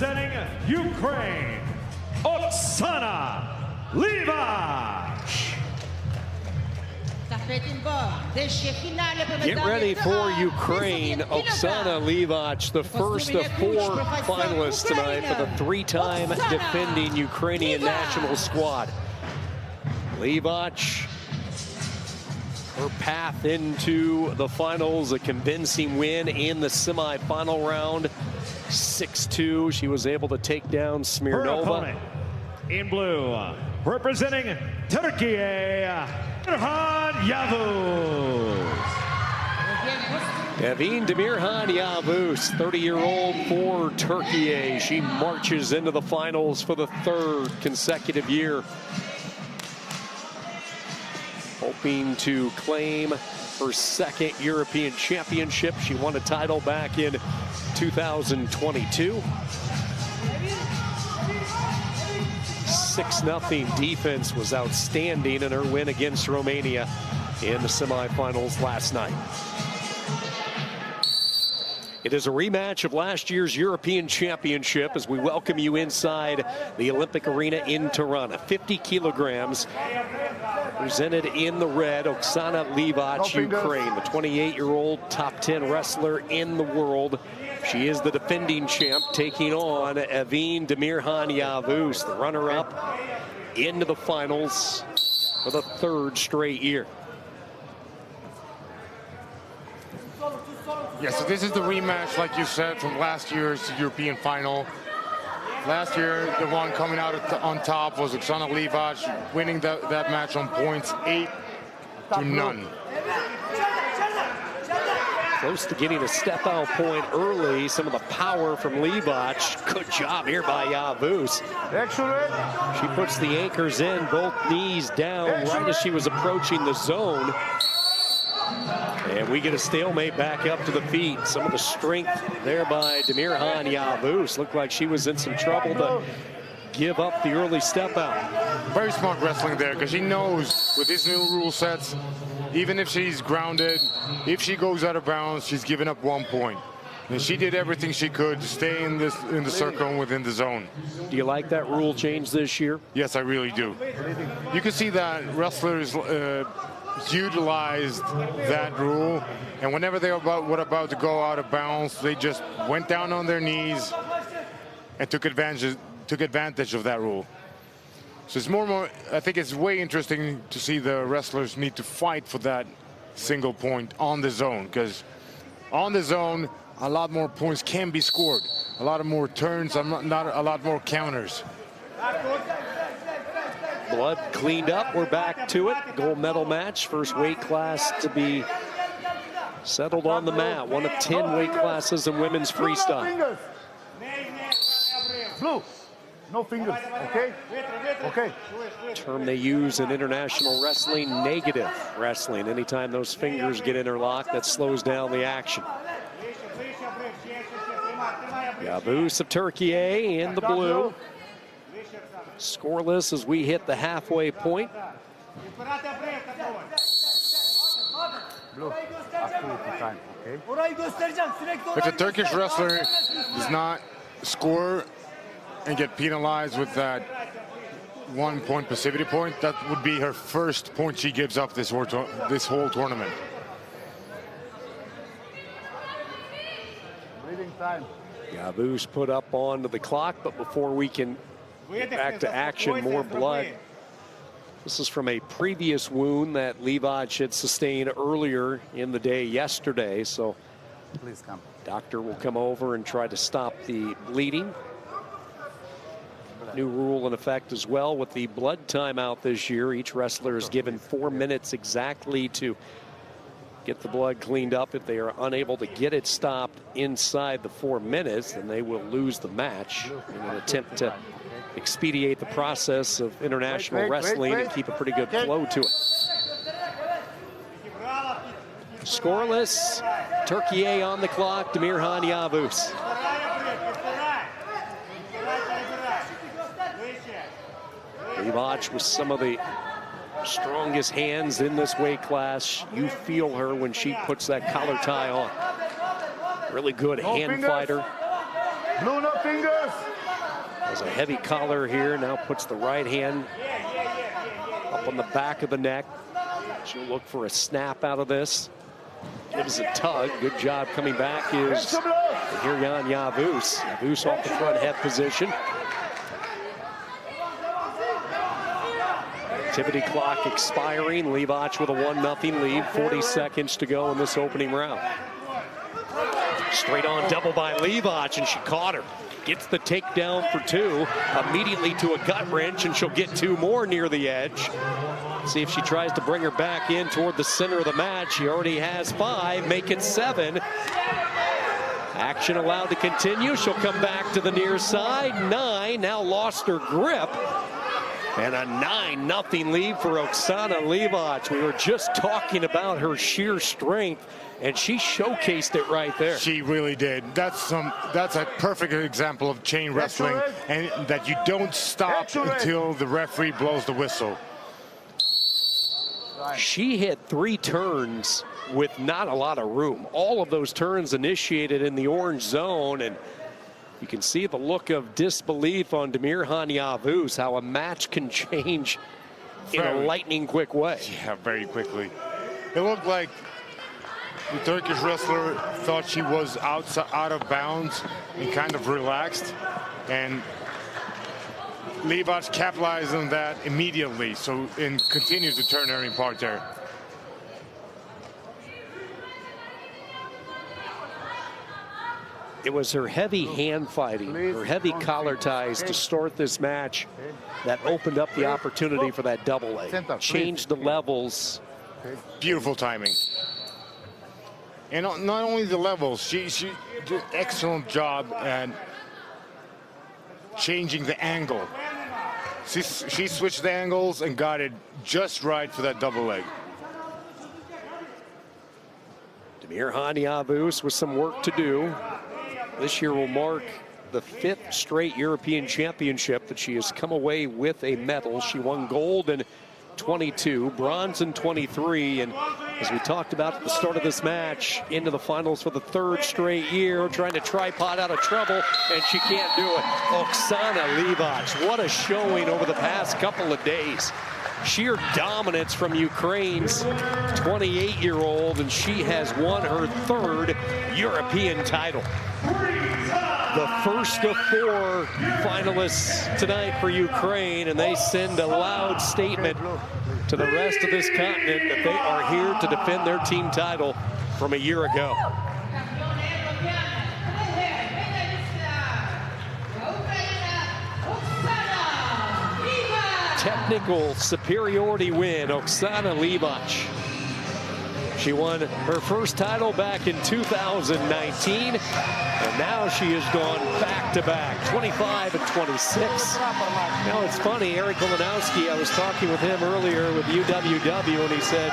representing Ukraine, Оксана Лівач. Get ready for Ukraine. Oksana Lівач, the first of 4 finalists tonight for the 3-time defending Ukrainian national squad. Lівач, her path into the finals, a convincing win in the semifinal round. 6-2, she was able to take down Smirnova. Her opponent, in blue, representing Turkey, Demirhan Yavuz. Evin Demirhan Yavuz, 30-year-old for Turkey. She marches into the finals for the 3rd consecutive year, hoping to claim her 2nd European championship. She won a title back in 2022. 6-0 defense was outstanding in her win against Romania in the semifinals last night. It is a rematch of last year's European Championship as we welcome you inside the Olympic Arena in Tirana. 50 kilograms, presented in the red, Oksana Lівач, Ukraine, the 28-year-old top 10 wrestler in the world. She is the defending champ, taking on Evin Demirhan Yavuz, the runner-up, into the finals for the 3rd straight year. Yeah, so this is the rematch, like you said, from last year's European final. Last year, the one coming out on top was Oksana Lівач, winning that match on points 8-0. Close to getting a step-out point early. Some of the power from Lівач. Good job here by Yavuz. She puts the anchors in, both knees down, right as she was approaching the zone. And we get a stalemate back up to the feet. Some of the strength there by Demirhan Yavuz. Looked like she was in some trouble to give up the early step out. Very smart wrestling there, because she knows with these new rule sets, even if she's grounded, if she goes out of bounds, she's giving up 1 point. And she did everything she could to stay in the circle and within the zone. Do you like that rule change this year? Yes, I really do. You can see that wrestlers utilized that rule, and whenever they were about to go out of bounds, they just went down on their knees and took advantage of that rule. So it's more, I think it's way interesting to see the wrestlers need to fight for that single point on the zone, because on the zone, a lot more points can be scored, a lot more turns, not a lot more counters. Blood cleaned up, we're back to it. Gold medal match, first weight class to be settled on the mat. One of 10 weight classes in women's freestyle. Blue, no fingers, okay? Okay. Term they use in international wrestling, negative wrestling. Anytime those fingers get interlocked, that slows down the action. Yavuz of Turkey in the blue. Scoreless as we hit the halfway point. If a Turkish wrestler does not score and get penalized with that 1 point passivity point, that would be her first point she gives up this whole tournament. Yavuz put up onto the clock, but before we can get back to action, more blood. This is from a previous wound that Lівач had sustained earlier in the day yesterday. So Please come. Doctor will come over and try to stop the bleeding. New rule in effect as well with the blood timeout this year. Each wrestler is given 4 minutes exactly to get the blood cleaned up. If they are unable to get it stopped inside the 4 minutes, then they will lose the match in an attempt to expedite the process of international wrestling and keep a pretty good flow to it. Scoreless, Turkey on the clock, Demirhan Yavuz. Lівач with some of the strongest hands in this weight class. You feel her when she puts that collar tie on. Really good hand fighter. Blue, no fingers. Has a heavy collar here, now puts the right hand up on the back of the neck. She'll look for a snap out of this. Gives a tug. Good job coming back is Tiriana Yavuz. Yavuz off the front head position. Activity clock expiring. Lівач with a 1-0 lead. 40 seconds to go in this opening round. Straight on double by Lівач, and she caught her. Gets the takedown for 2. Immediately to a gut wrench, and she'll get 2 more near the edge. See if she tries to bring her back in toward the center of the match. She already has 5, make it 7. Action allowed to continue. She'll come back to the near side. 9, now lost her grip. And a 9-0 lead for Oksana Lівач. We were just talking about her sheer strength, and she showcased it right there. She really did. That's a perfect example of chain wrestling, and that you don't stop until the referee blows the whistle. She hit 3 turns with not a lot of room. All of those turns initiated in the orange zone, and you can see the look of disbelief on Tiriana Yavuz, how a match can change in a lightning quick way. Yeah, very quickly. It looked like the Turkish wrestler thought she was out of bounds and kind of relaxed, and Lівач capitalized on that immediately, and continues to turn her in parterre. It was her heavy hand fighting, her heavy collar ties to start this match that opened up the opportunity for that double leg. Changed the levels. Beautiful timing. And not only the levels, she did an excellent job at changing the angle. She switched the angles and got it just right for that double leg. Tiriana Yavuz with some work to do. This year will mark the 5th straight European Championship that she has come away with a medal. She won gold in 22, bronze in 23, and as we talked about at the start of this match, into the finals for the 3rd straight year, trying to tripod out of trouble, and she can't do it. Oksana Lівач, what a showing over the past couple of days. Sheer dominance from Ukraine's 28-year-old, and she has won her 3rd European title. The first of 4 finalists tonight for Ukraine, and they send a loud statement to the rest of this continent that they are here to defend their team title from a year ago. Technical superiority win, Oksana Lівач. She won her first title back in 2019, and now she has gone back-to-back, 25 and 26. Now it's funny, Eric Kolanowski, I was talking with him earlier with UWW, and he said,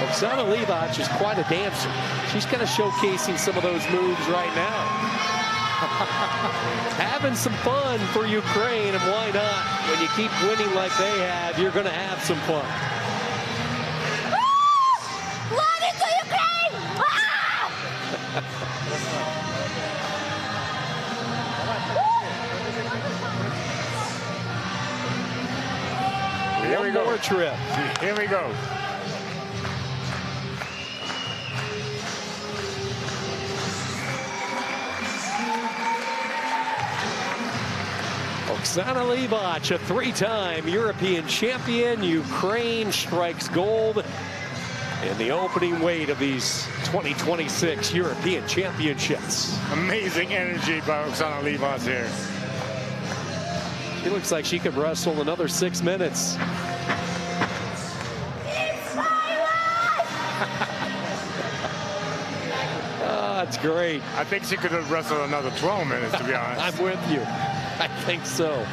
Oksana Lіваč is quite a dancer. She's kind of showcasing some of those moves right now. Having some fun for Ukraine, and why not? When you keep winning like they have, you're going to have some fun. Glory to Ukraine! Here we go. One more trip. Here we go. Oksana Lіваč, a 3-time European champion. Ukraine strikes gold in the opening weight of these 2026 European Championships. Amazing energy by Oksana Lівač here. It looks like she could wrestle another 6 minutes. That's great. I think she could have wrestled another 12 minutes, to be honest. I'm with you. I think so.